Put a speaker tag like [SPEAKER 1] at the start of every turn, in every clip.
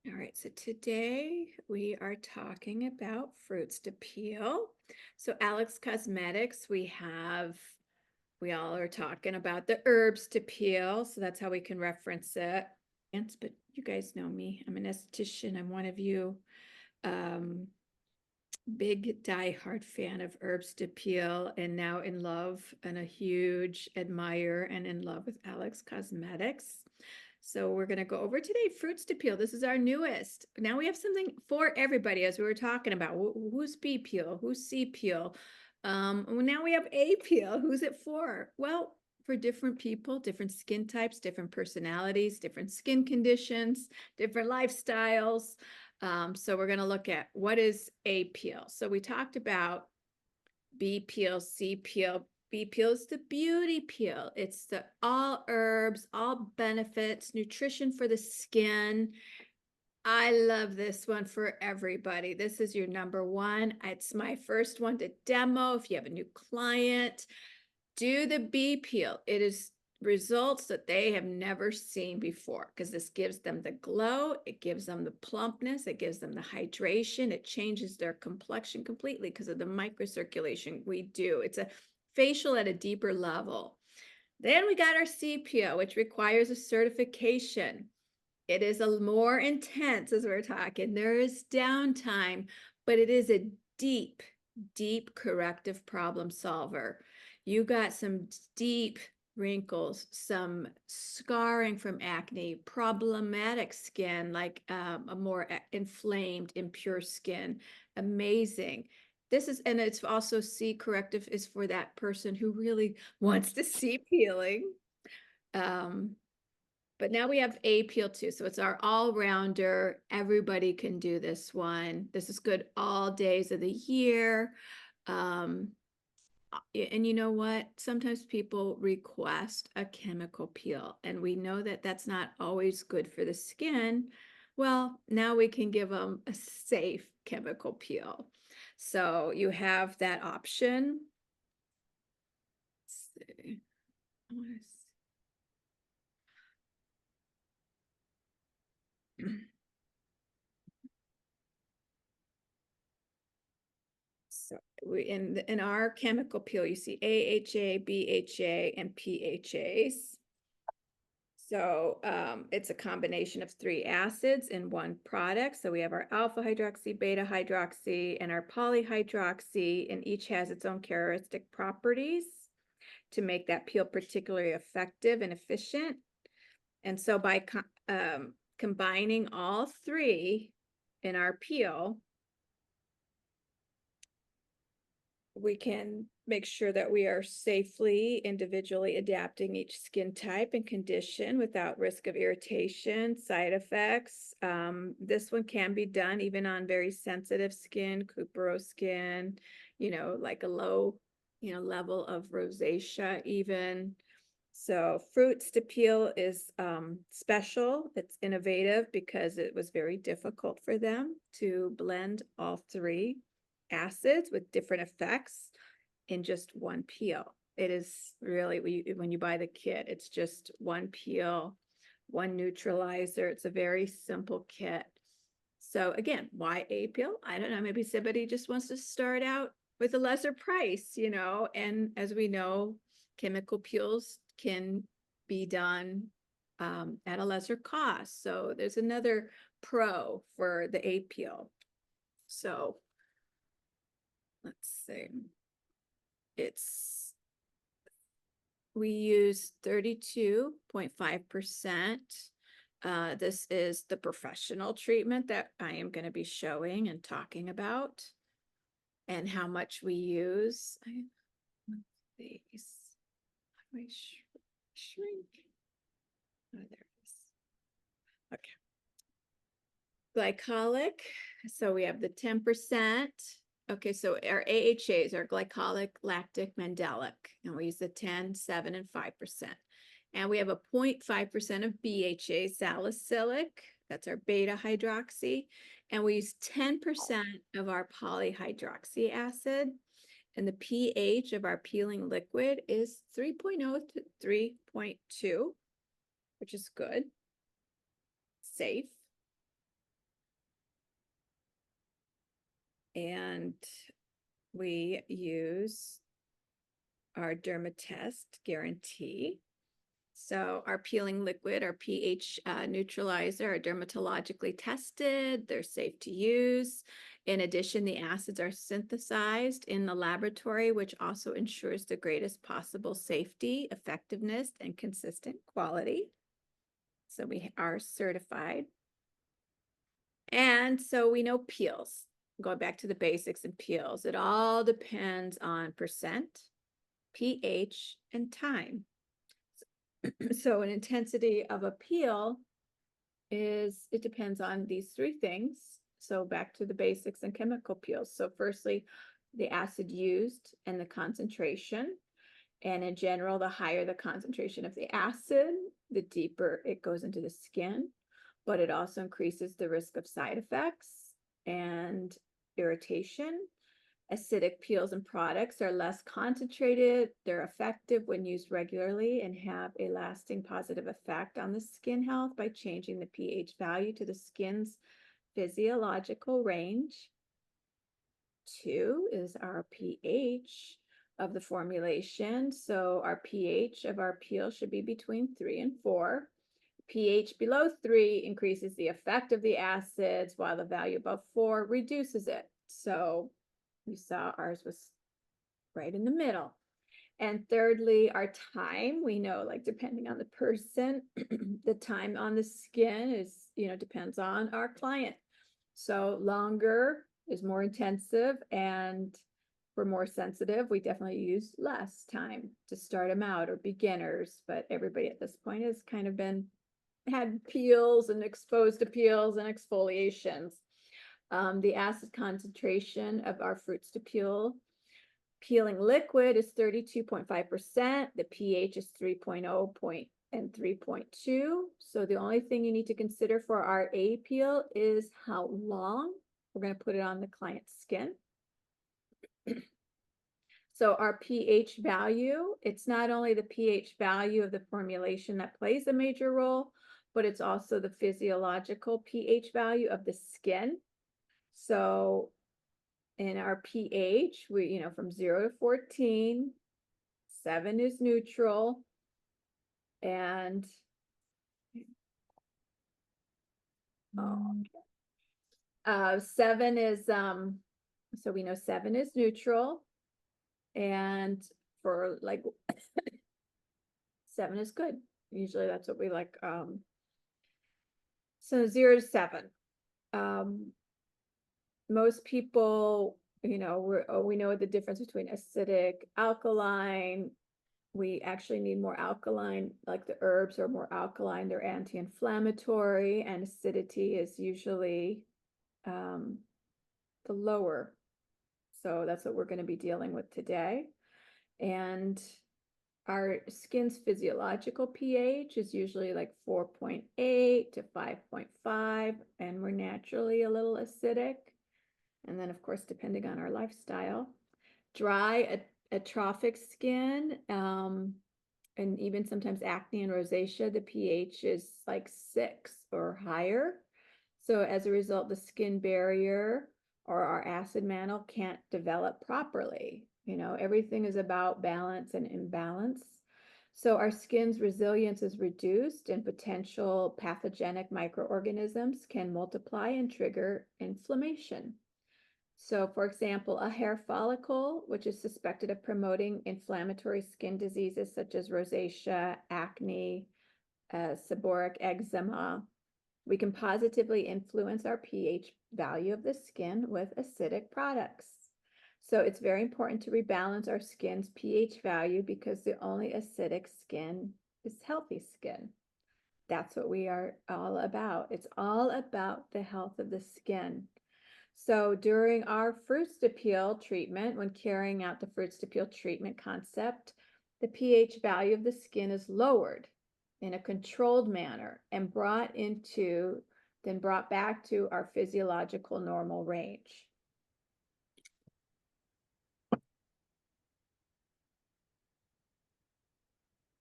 [SPEAKER 1] All right, so today we are talking about fruits to peel. So Alex Cosmetics, we all are talking about the herbs to peel. So that's how we can reference it. But you guys know me. I'm an esthetician. I'm one of you. Um, Big diehard fan of herbs to peel and now in love and a huge admirer and in love with Alex Cosmetics. So we're going to go over today fruits to peel. This is our newest. Now we have something for everybody, as we were talking about. Who's B peel? Who's C peel? Now we have A peel. Who's it for? Well, for different people, different skin types, different personalities, different skin conditions, different lifestyles. So we're going to look at what is A peel. So we talked about B peel, C peel. B peel is the beauty peel. It's the all herbs, all benefits, nutrition for the skin. I love this one for everybody. This is your number one. It's my first one to demo. If you have a new client, do the B peel. It is results that they have never seen before because this gives them the glow, it gives them the plumpness, it gives them the hydration, it changes their complexion completely because of the microcirculation we do. It's a facial at a deeper level. Then we got our C peel, which requires a certification. It is a more intense as we're talking. There is downtime, but it is a deep, deep corrective problem solver. You got some deep wrinkles, some scarring from acne, problematic skin, like a more inflamed, impure skin. Amazing. This is, and it's also C corrective is for that person who really wants to see peeling. Um, but now we have A peel too. So it's our all-rounder. Everybody can do this one. This is good all days of the year. Um, and you know what? Sometimes people request a chemical peel, and we know that that's not always good for the skin. Well, now we can give them a safe chemical peel. So you have that option. Let's see. I want to So we in our chemical peel, you see AHA, BHA, and PHAs. So it's a combination of 3 acids in one product. So we have our alpha hydroxy, beta hydroxy, and our polyhydroxy, and each has its own characteristic properties to make that peel particularly effective and efficient. And so by combining all 3 in our peel, we can make sure that we are safely individually adapting each skin type and condition without risk of irritation, side effects. This one can be done even on very sensitive skin, cuperose skin, like a low, level of rosacea even. So Fruits to Peel is special. It's innovative because it was very difficult for them to blend all 3 acids with different effects in just one peel. It is really, when you buy the kit, it's just one peel, one neutralizer. It's a very simple kit. So again, why A peel? I don't know. Maybe somebody just wants to start out with a lesser price, and as we know, chemical peels can be done at a lesser cost. So there's another pro for the A peel. So let's see. We use 32.5%. This is the professional treatment that I am going to be showing and talking about and how much we use. These. How do I shrink? Oh, there it is. Okay. Glycolic. So we have the 10%. Okay, so our AHAs are glycolic, lactic, mandelic, and we use the 10, 7, and 5%. And we have a 0.5% of BHA, salicylic, that's our beta hydroxy, and we use 10% of our polyhydroxy acid. And the pH of our peeling liquid is 3.0 to 3.2, which is good, safe. and we use our Dermatest guarantee. So our peeling liquid, our pH neutralizer are dermatologically tested. They're safe to use. In addition, the acids are synthesized in the laboratory, which also ensures the greatest possible safety, effectiveness, and consistent quality. So we are certified. And so we know peels. Going back to the basics and peels, it all depends on percent, pH, and time. So an intensity of a peel is, it depends on these three things. So back to the basics and chemical peels. So firstly, the acid used and the concentration. And in general, the higher the concentration of the acid, the deeper it goes into the skin, but it also increases the risk of side effects and irritation. Acidic peels and products are less concentrated. They're effective when used regularly and have a lasting positive effect on the skin health by changing the pH value to the skin's physiological range. 2 is our pH of the formulation. So our pH of our peel should be between 3 and 4. pH below 3 increases the effect of the acids, while the value above 4 reduces it. So you saw ours was right in the middle. And thirdly, our time, we know, like, depending on the person, the time on the skin is, depends on our client. So longer is more intensive, and for more sensitive, we definitely use less time to start them out, or beginners. But everybody at this point has kind of had peels and exposed to peels and exfoliations. The acid concentration of our Fruits2Peel peeling liquid is 32.5%. The pH is 3.0 and 3.2. So the only thing you need to consider for our A peel is how long we're going to put it on the client's skin. So our pH value, it's not only the pH value of the formulation that plays a major role, but it's also the physiological pH value of the skin. So in our pH, we, from 0 to 14, 7 is neutral, and 7 is, so we know 7 is neutral, and for like 7 is good. Usually that's what we like. So 0 to 7. Most people, we know the difference between acidic, alkaline. We actually need more alkaline, like the herbs are more alkaline, they're anti-inflammatory, and acidity is usually the lower. So that's what we're going to be dealing with today. And our skin's physiological pH is usually like 4.8 to 5.5, and we're naturally a little acidic. And then, of course, depending on our lifestyle, dry, atrophic skin, and even sometimes acne and rosacea, the pH is like 6 or higher. So as a result, the skin barrier or our acid mantle can't develop properly. Everything is about balance and imbalance. So our skin's resilience is reduced, and potential pathogenic microorganisms can multiply and trigger inflammation. So, for example, a hair follicle, which is suspected of promoting inflammatory skin diseases such as rosacea, acne, seborrheic eczema, we can positively influence our pH value of the skin with acidic products. So it's very important to rebalance our skin's pH value, because the only acidic skin is healthy skin. That's what we are all about. It's all about the health of the skin. So during our Fruits2Peel treatment, when carrying out the Fruits2Peel treatment concept, the pH value of the skin is lowered in a controlled manner and brought back to our physiological normal range.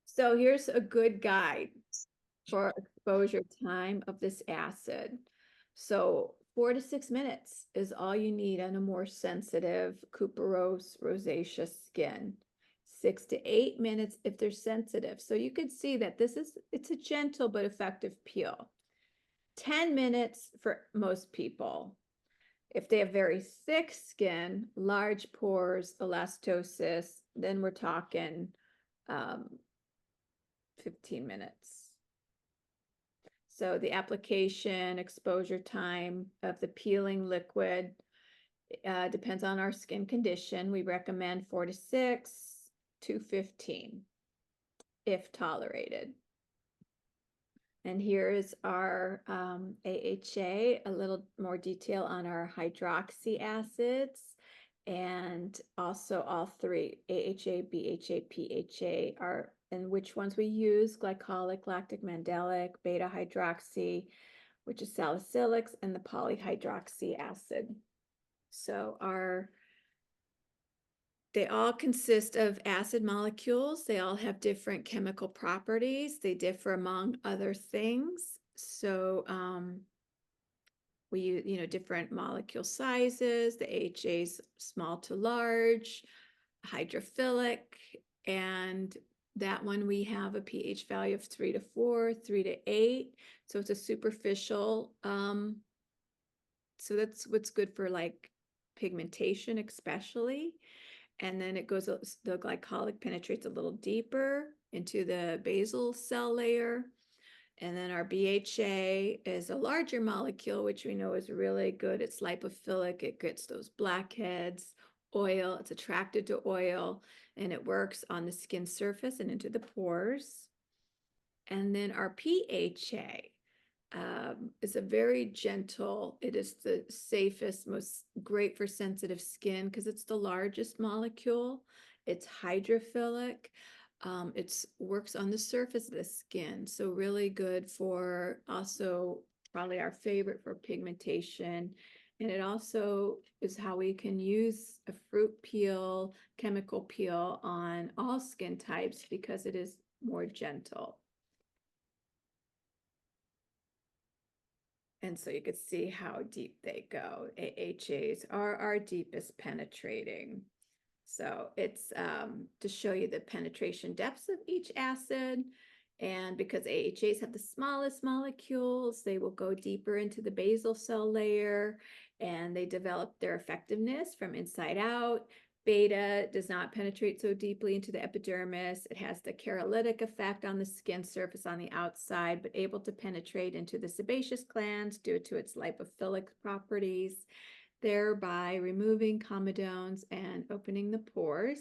[SPEAKER 1] So here's a good guide for exposure time of this acid. So 4 to 6 minutes is all you need on a more sensitive cuperose rosacea skin. 6 to 8 minutes if they're sensitive. So you could see that it's a gentle but effective peel. 10 minutes for most people. If they have very thick skin, large pores, elastosis, then we're talking 15 minutes. So the application exposure time of the peeling liquid depends on our skin condition. We recommend 4 to 6 to 15 if tolerated. And here is our AHA, a little more detail on our hydroxy acids, and also all three, AHA, BHA, PHA, are, and which ones we use: glycolic, lactic mandelic, beta hydroxy, which is salicylics, and the polyhydroxy acid. So they all consist of acid molecules. They all have different chemical properties. They differ among other things. So we use, different molecule sizes. The AHA's small to large, hydrophilic, and that one we have a pH value of 3 to 4, 3 to 8. So it's a superficial. So that's what's good for like pigmentation, especially. And then it goes, the glycolic penetrates a little deeper into the basal cell layer. And then our BHA is a larger molecule, which we know is really good. It's lipophilic. It gets those blackheads, oil. It's attracted to oil, and it works on the skin surface and into the pores. And then our PHA is a very gentle, it is the safest, most great for sensitive skin because it's the largest molecule. It's hydrophilic. It works on the surface of the skin. So really good for, also probably our favorite for pigmentation. And it also is how we can use a fruit peel, chemical peel on all skin types because it is more gentle. And so you could see how deep they go. AHAs are our deepest penetrating. So it's to show you the penetration depths of each acid. And because AHAs have the smallest molecules, they will go deeper into the basal cell layer, and they develop their effectiveness from inside out. Beta does not penetrate so deeply into the epidermis. It has the cherolytic effect on the skin surface on the outside, but able to penetrate into the sebaceous glands due to its lipophilic properties, thereby removing comedones and opening the pores.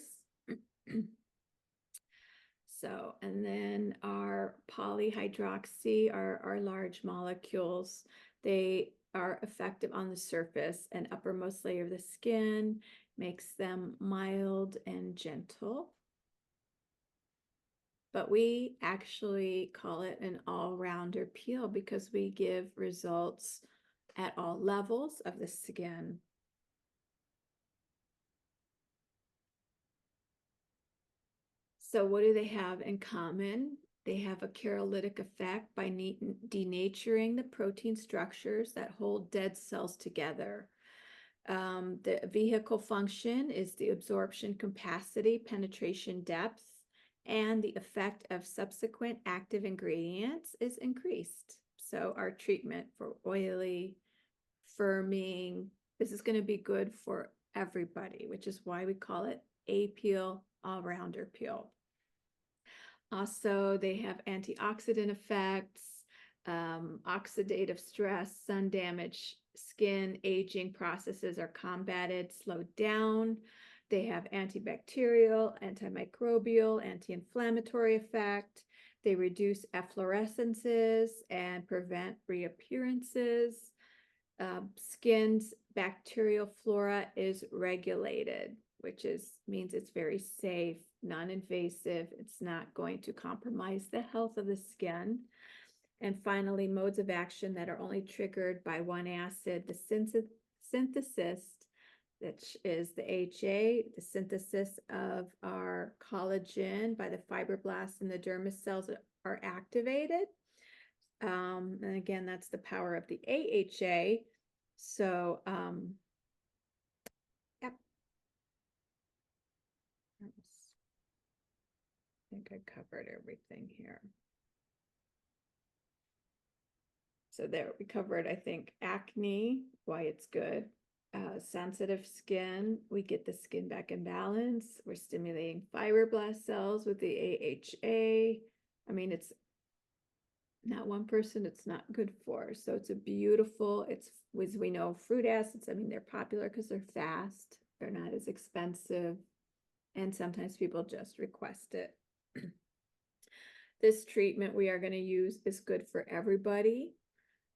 [SPEAKER 1] So, and then our polyhydroxy are our large molecules. They are effective on the surface and uppermost layer of the skin, makes them mild and gentle. But we actually call it an all-rounder peel because we give results at all levels of the skin. So what do they have in common? They have a cherolytic effect by denaturing the protein structures that hold dead cells together. The vehicle function is the absorption capacity, penetration depth, and the effect of subsequent active ingredients is increased. So our treatment for oily, firming, this is going to be good for everybody, which is why we call it a peel, all-rounder peel. Also, they have antioxidant effects, oxidative stress, sun damage, skin aging processes are combated, slowed down. They have antibacterial, antimicrobial, anti-inflammatory effect. They reduce efflorescences and prevent reappearances. Skin's bacterial flora is regulated, which means it's very safe, non-invasive. It's not going to compromise the health of the skin. And finally, modes of action that are only triggered by one acid, the synthesis, which is the HA, the synthesis of our collagen by the fibroblasts and the dermis cells are activated. And again, that's the power of the AHA. So, yep. I think I covered everything here. So there, we covered, I think, acne, why it's good. Sensitive skin, we get the skin back in balance. We're stimulating fibroblast cells with the AHA. I mean, it's not one person it's not good for. So it's a beautiful, it's, as we know, fruit acids, I mean, they're popular because they're fast, they're not as expensive, and sometimes people just request it. This treatment we are going to use is good for everybody.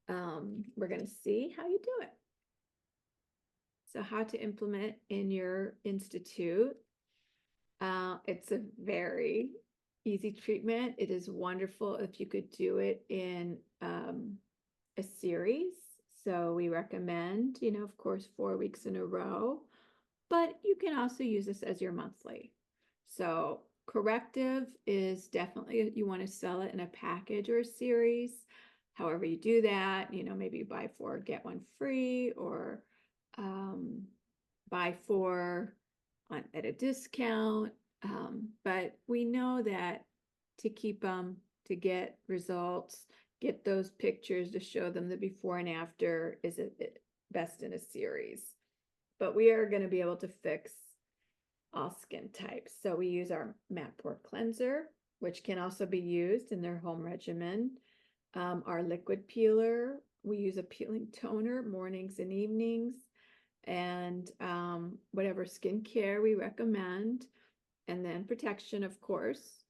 [SPEAKER 1] We're going to see how you do it. So how to implement in your institute. It's a very easy treatment. It is wonderful if you could do it in a series. So we recommend, of course, 4 weeks in a row, but you can also use this as your monthly. So corrective is definitely, you want to sell it in a package or a series. However you do that, maybe you buy 4, get 1 free, or buy 4 at a discount. But we know that to keep them, to get results, get those pictures to show them the before and after is it best in a series. But we are going to be able to fix all skin types. So we use our matte pore cleanser, which can also be used in their home regimen. Our liquid peeler, we use a peeling toner mornings and evenings, and whatever skincare we recommend, and then protection, of course.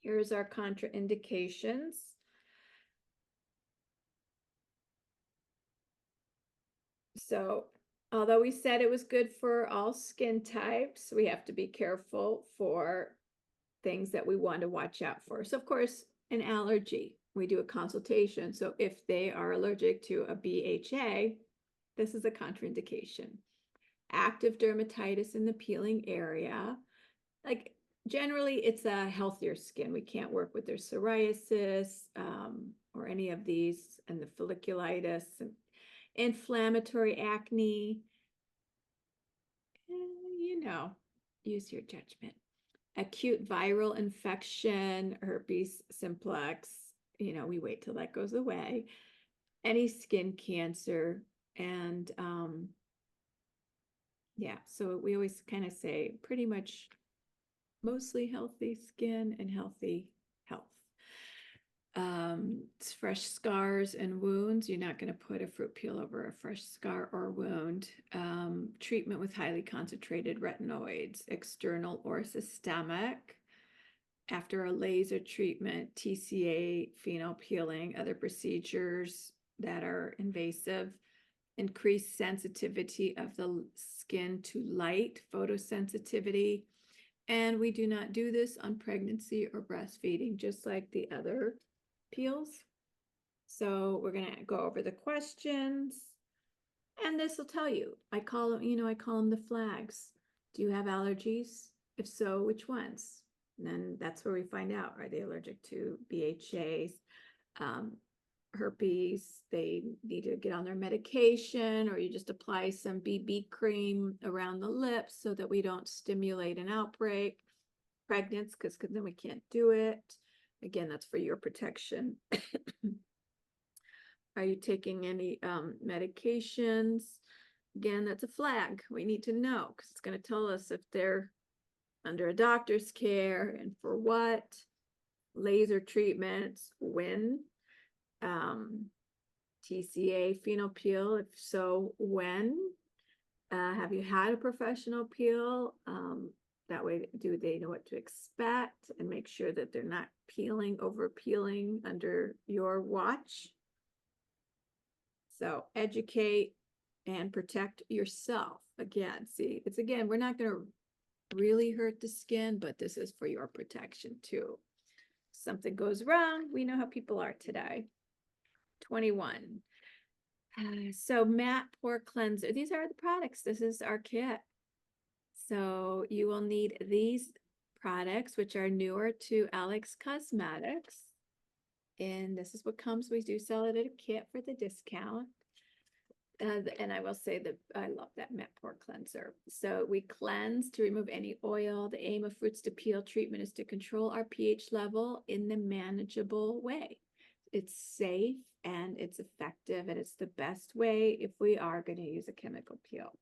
[SPEAKER 1] Here's our contraindications. So although we said it was good for all skin types, we have to be careful for things that we want to watch out for. So of course, an allergy, we do a consultation. So if they are allergic to a BHA, this is a contraindication. Active dermatitis in the peeling area, like generally it's a healthier skin. We can't work with their psoriasis or any of these, and the folliculitis and inflammatory acne. Use your judgment. Acute viral infection, herpes simplex, we wait till that goes away. Any skin cancer, and yeah, so we always kind of say pretty much mostly healthy skin and healthy health. It's fresh scars and wounds. You're not going to put a fruit peel over a fresh scar or wound. Treatment with highly concentrated retinoids, external or systemic. After a laser treatment, TCA, phenol peeling, other procedures that are invasive, increased sensitivity of the skin to light, photosensitivity. And we do not do this on pregnancy or breastfeeding, just like the other peels. So we're going to go over the questions, and this will tell you. I call them the flags. Do you have allergies? If so, which ones? And then that's where we find out, are they allergic to BHAs, herpes? They need to get on their medication, or you just apply some BB cream around the lips so that we don't stimulate an outbreak. Pregnant, because then we can't do it. Again, that's for your protection. Are you taking any medications? Again, that's a flag. We need to know, because it's going to tell us if they're under a doctor's care and for what. Laser treatments, when. TCA phenol peel, if so, when. Have you had a professional peel? That way, do they know what to expect, and make sure that they're not peeling, over peeling under your watch. So educate and protect yourself. Again, see, we're not going to really hurt the skin, but this is for your protection too. Something goes wrong, we know how people are today. 21. So matte pore cleanser. These are the products. This is our kit. So you will need these products, which are newer to Alex Cosmetics. And this is what comes. We do sell it at a kit for the discount. And I will say that I love that Met Pore Cleanser. So we cleanse to remove any oil. The aim of Fruits to Peel treatment is to control our pH level in the manageable way. It's safe and it's effective, and it's the best way if we are going to use a chemical peel.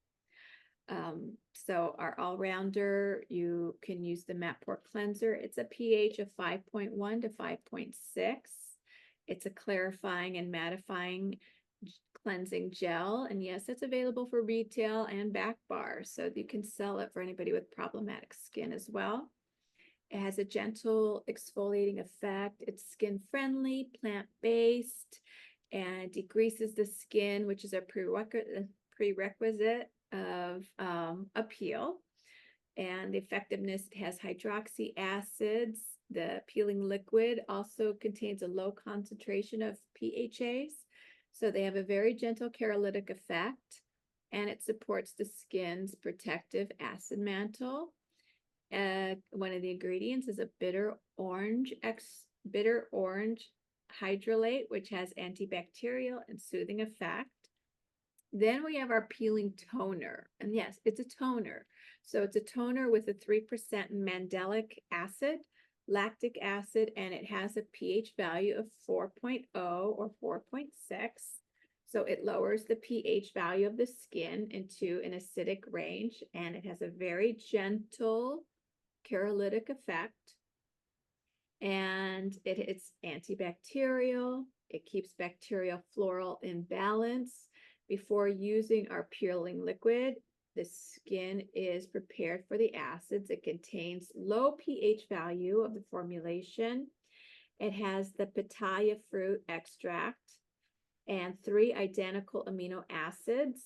[SPEAKER 1] So our all-rounder, you can use the Met Pore Cleanser. It's a pH of 5.1 to 5.6. It's a clarifying and mattifying cleansing gel. And yes, it's available for retail and back bar. So you can sell it for anybody with problematic skin as well. It has a gentle exfoliating effect. It's skin friendly, plant-based, and degreases the skin, which is a prerequisite of a peel. And the effectiveness, it has hydroxy acids. The peeling liquid also contains a low concentration of PHAs. So they have a very gentle catalytic effect, and it supports the skin's protective acid mantle. One of the ingredients is a bitter orange hydrolate, which has antibacterial and soothing effect. Then we have our peeling toner. And yes, it's a toner. So it's a toner with a 3% mandelic acid, lactic acid, and it has a pH value of 4.0 or 4.6. So it lowers the pH value of the skin into an acidic range, and it has a very gentle catalytic effect. And it's antibacterial. It keeps bacterial floral in balance. Before using our peeling liquid, the skin is prepared for the acids. It contains low pH value of the formulation. It has the pitaya fruit extract and 3 identical amino acids.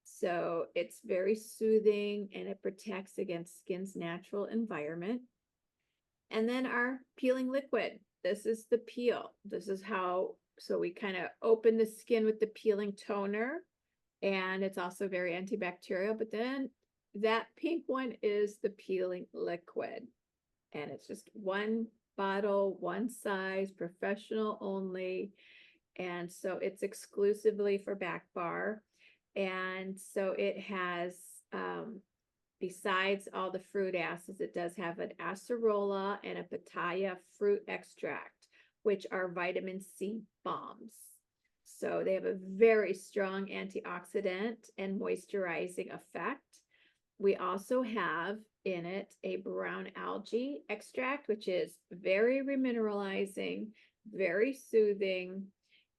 [SPEAKER 1] So it's very soothing, and it protects against skin's natural environment. And then our peeling liquid. This is the peel. This is how, so we kind of open the skin with the peeling toner, and it's also very antibacterial. But then that pink one is the peeling liquid, and it's just one bottle, one size, professional only. And so it's exclusively for back bar. And so it has, besides all the fruit acids, it does have an acerola and a pitaya fruit extract, which are vitamin C bombs. So they have a very strong antioxidant and moisturizing effect. We also have in it a brown algae extract, which is very remineralizing, very soothing,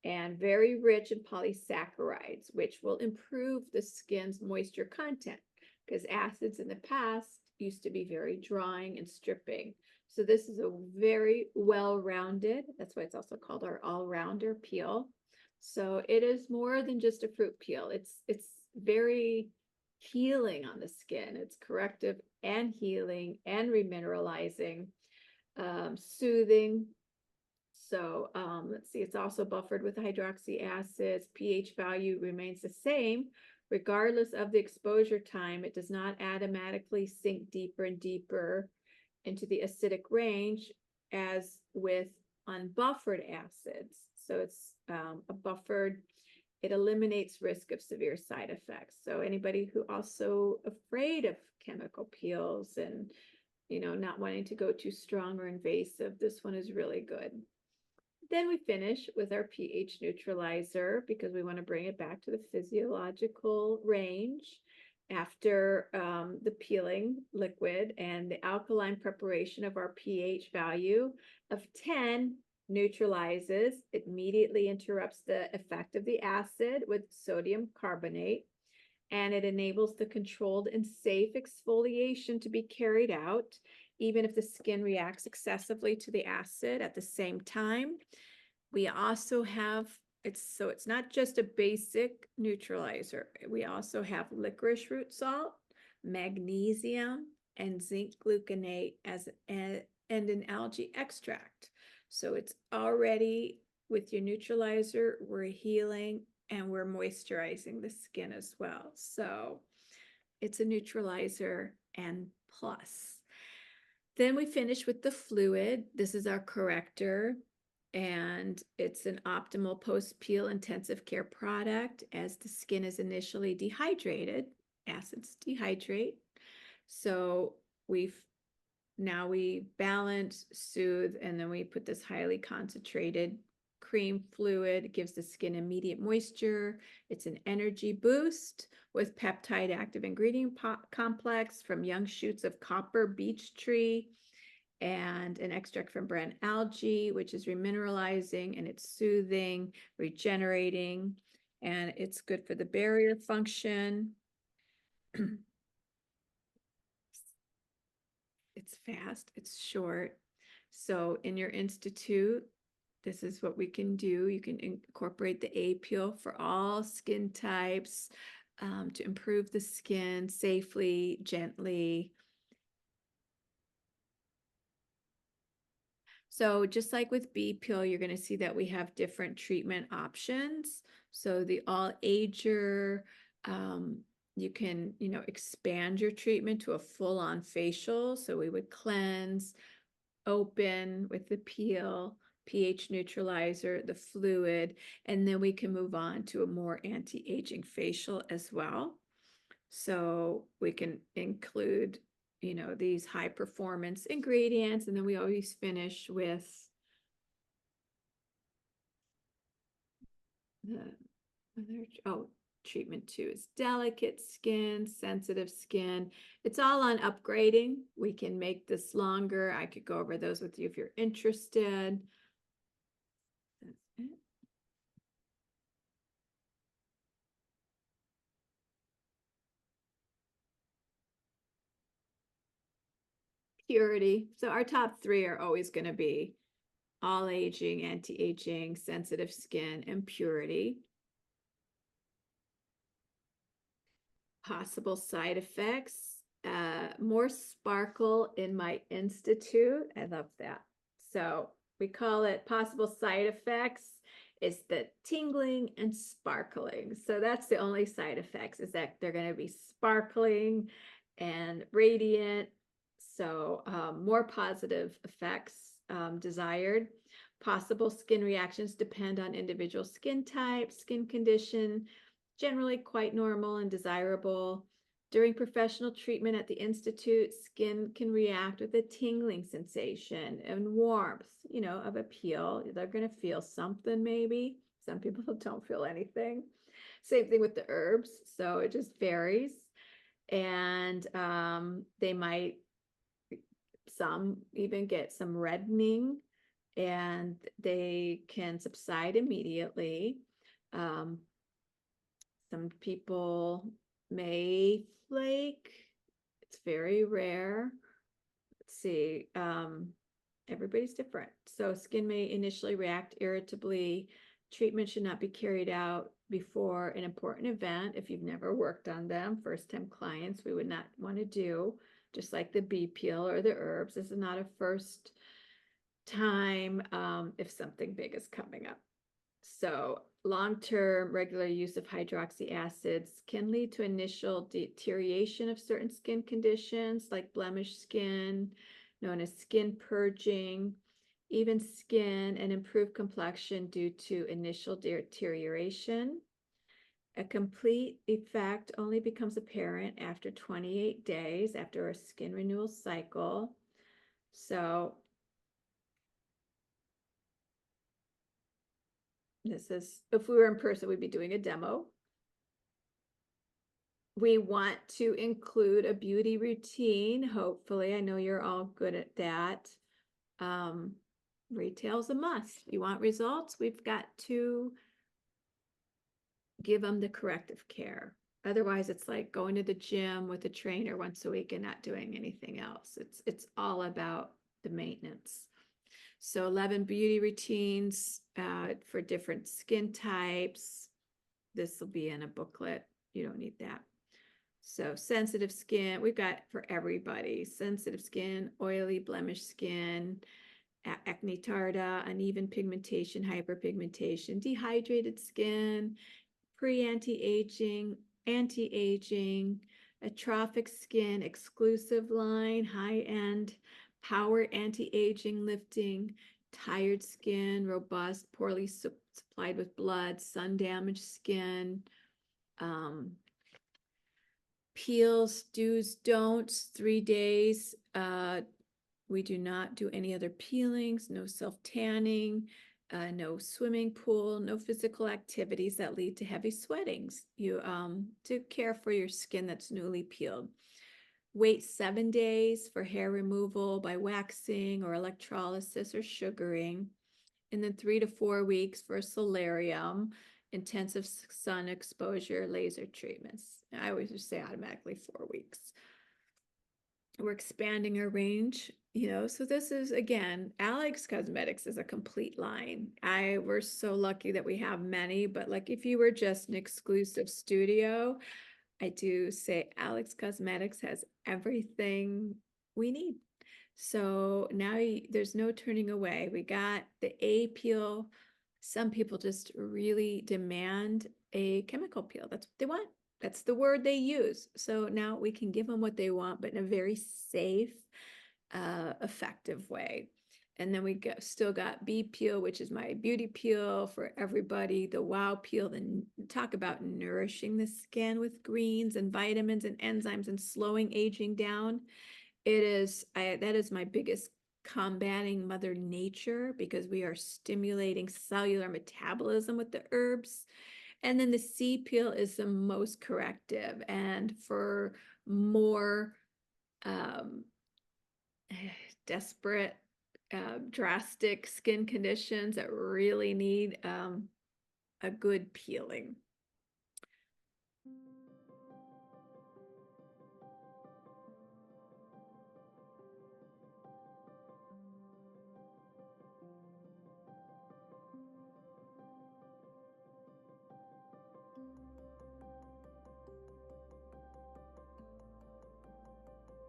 [SPEAKER 1] and very rich in polysaccharides, which will improve the skin's moisture content, because acids in the past used to be very drying and stripping. So this is a very well-rounded, that's why it's also called our all-rounder peel. So it is more than just a fruit peel. It's very healing on the skin. It's corrective and healing and remineralizing, soothing. So let's see, it's also buffered with hydroxy acids. pH value remains the same regardless of the exposure time. It does not automatically sink deeper and deeper into the acidic range as with unbuffered acids. So it's a buffered, it eliminates risk of severe side effects. So anybody who also afraid of chemical peels and, not wanting to go too strong or invasive, this one is really good. Then we finish with our pH neutralizer, because we want to bring it back to the physiological range after the peeling liquid. And the alkaline preparation of our pH value of 10 neutralizes, it immediately interrupts the effect of the acid with sodium carbonate, and it enables the controlled and safe exfoliation to be carried out, even if the skin reacts excessively to the acid at the same time. We also have, it's not just a basic neutralizer. We also have licorice root salt, magnesium, and zinc gluconate and an algae extract. So it's already, with your neutralizer, we're healing and we're moisturizing the skin as well. So it's a neutralizer and plus. Then we finish with the fluid. This is our corrector. and it's an optimal post-peel intensive care product as the skin is initially dehydrated. Acids dehydrate. So we've now we balance, soothe, and then we put this highly concentrated cream fluid. It gives the skin immediate moisture. It's an energy boost with peptide active ingredient complex from young shoots of copper beech tree and an extract from brown algae, which is remineralizing and it's soothing, regenerating, and it's good for the barrier function. It's fast, it's short. So in your institute, this is what we can do. You can incorporate the A-Peel for all skin types to improve the skin safely, gently. So just like with B-Peel, you're going to see that we have different treatment options. So the all-ager, you can, expand your treatment to a full-on facial. So we would cleanse, open with the peel, pH neutralizer, the fluid, and then we can move on to a more anti-aging facial as well. So we can include, these high performance ingredients, and then we always finish with the other, treatment 2 is delicate skin, sensitive skin. It's all on upgrading. We can make this longer. I could go over those with you if you're interested. That's it. Purity. So our top 3 are always going to be all aging, anti-aging, sensitive skin, and purity. Possible side effects, more sparkle in my institute. I love that. So we call it possible side effects is the tingling and sparkling. So that's the only side effects, is that they're going to be sparkling and radiant. So more positive effects desired. Possible skin reactions depend on individual skin type, skin condition, generally quite normal and desirable. During professional treatment at the Institute, skin can react with a tingling sensation and warmth, of a peel. They're going to feel something maybe. Some people don't feel anything. Same thing with the herbs. So it just varies. And they might, some even get some reddening, and they can subside immediately. Some people may flake. It's very rare. Let's see. Everybody's different. So skin may initially react irritably. Treatment should not be carried out before an important event. If you've never worked on them, first-time clients, we would not want to do, just like the B-Peel or the herbs. This is not a first time if something big is coming up. So long-term regular use of hydroxy acids can lead to initial deterioration of certain skin conditions like blemish skin, known as skin purging, even skin and improved complexion due to initial deterioration. A complete effect only becomes apparent after 28 days after a skin renewal cycle. So this is, if we were in person, we'd be doing a demo. We want to include a beauty routine. Hopefully, I know you're all good at that. Retail's a must. You want results? We've got to give them the corrective care. Otherwise, it's like going to the gym with a trainer once a week and not doing anything else. It's all about the maintenance. So 11 beauty routines for different skin types. This will be in a booklet. You don't need that. So sensitive skin, we've got for everybody. Sensitive skin, oily, blemish skin, acne tarda, uneven pigmentation, hyperpigmentation, dehydrated skin, pre-anti-aging, anti-aging, atrophic skin, exclusive line, high-end, power anti-aging lifting, tired skin, robust, poorly supplied with blood, sun-damaged skin. Peels, do's, don'ts, 3 days. We do not do any other peelings, no self-tanning, no swimming pool, no physical activities that lead to heavy sweatings. You to care for your skin that's newly peeled. Wait 7 days for hair removal by waxing or electrolysis or sugaring. And then 3 to 4 weeks for solarium, intensive sun exposure, laser treatments. I always just say automatically 4 weeks. We're expanding our range, so this is, again, Alex Cosmetics is a complete line. We're so lucky that we have many, but like if you were just an exclusive studio, I do say Alex Cosmetics has everything we need. So now there's no turning away. We got the A peel. Some people just really demand a chemical peel. That's what they want. That's the word they use. So now we can give them what they want, but in a very safe, effective way. And then we still got B peel, which is my beauty peel for everybody. The Wow peel, then talk about nourishing the skin with greens and vitamins and enzymes and slowing aging down. That is my biggest combating Mother Nature, because we are stimulating cellular metabolism with the herbs. And then the C peel is the most corrective. And for more um, desperate, drastic skin conditions that really need a good peeling.